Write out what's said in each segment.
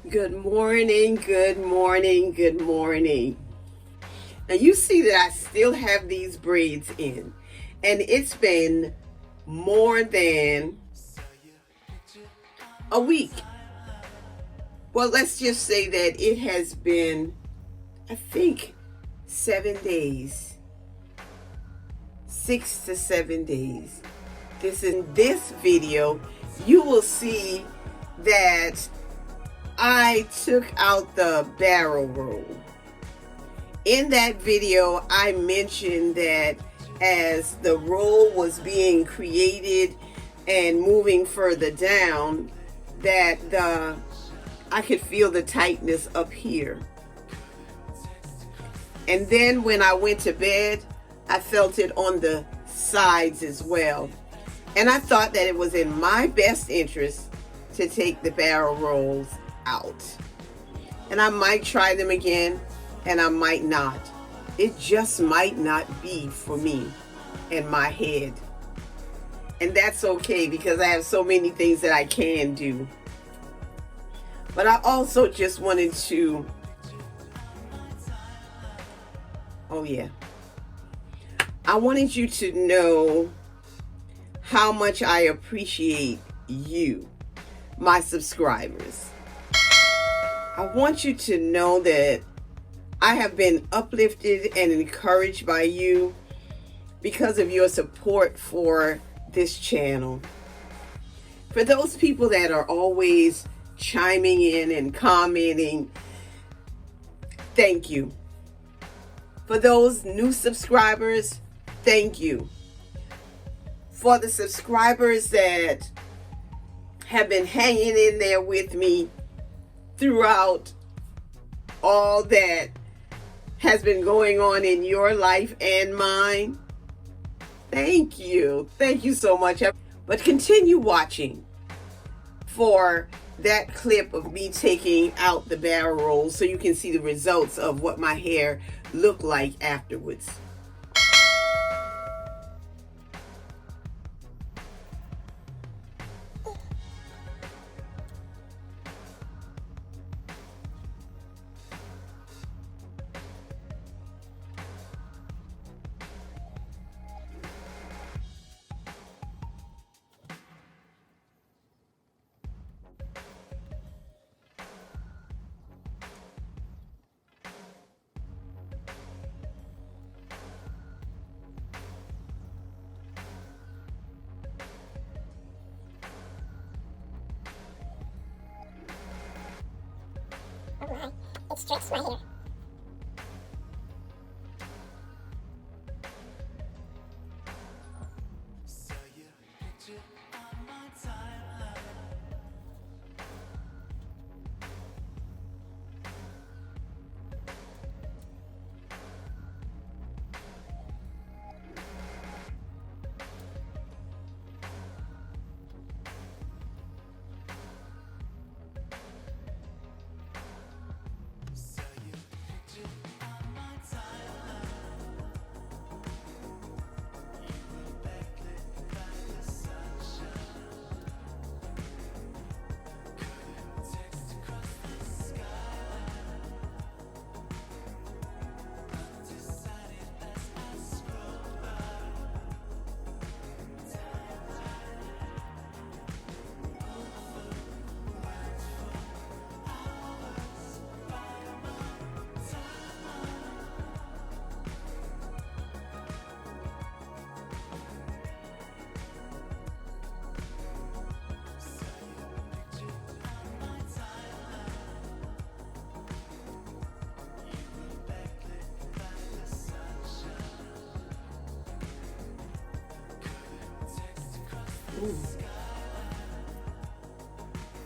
Good morning, good morning, good morning. Now you see that I still have these braids in, and it's been more than a week. Well, let's just say that it has been, I think, 7 days. 6 to 7 days. In this video, you will see that I took out the barrel roll. In that video, I mentioned that as the roll was being created and moving further down, that I could feel the tightness up here. And then when I went to bed, I felt it on the sides as well. And I thought that it was in my best interest to take the barrel rolls out. And I might try them again, and I might not. It just might not be for me and my head. And that's okay, because I have so many things that I can do. But I also just wanted to, I wanted you to know how much I appreciate you, my subscribers. I want you to know that I have been uplifted and encouraged by you because of your support for this channel. For those people that are always chiming in and commenting, thank you. For those new subscribers, thank you. For the subscribers that have been hanging in there with me throughout all that has been going on in your life and mine, thank you. Thank you so much. But continue watching for that clip of me taking out the barrel roll so you can see the results of what my hair looked like afterwards. Oh my, it strips my hair.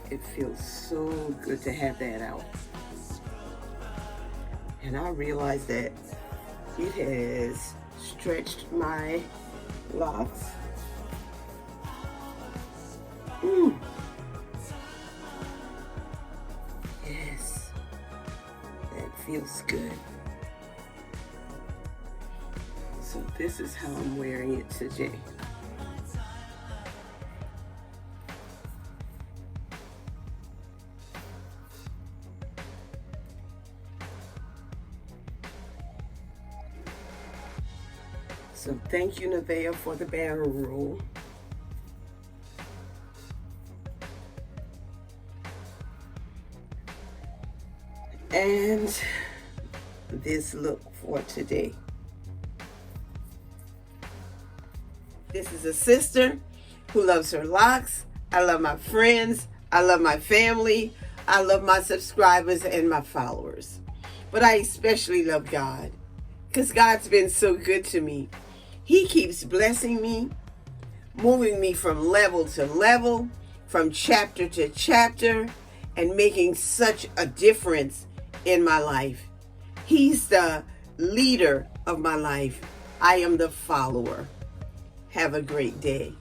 It feels so good to have that out. And I realized that it has stretched my locks. Yes, that feels good. So this is how I'm wearing it today. So thank you, Nevaeh, for the barrel roll. And this look for today. This is a sister who loves her locks. I love my friends. I love my family. I love my subscribers and my followers. But I especially love God, because God's been so good to me. He keeps blessing me, moving me from level to level, from chapter to chapter, and making such a difference in my life. He's the leader of my life. I am the follower. Have a great day.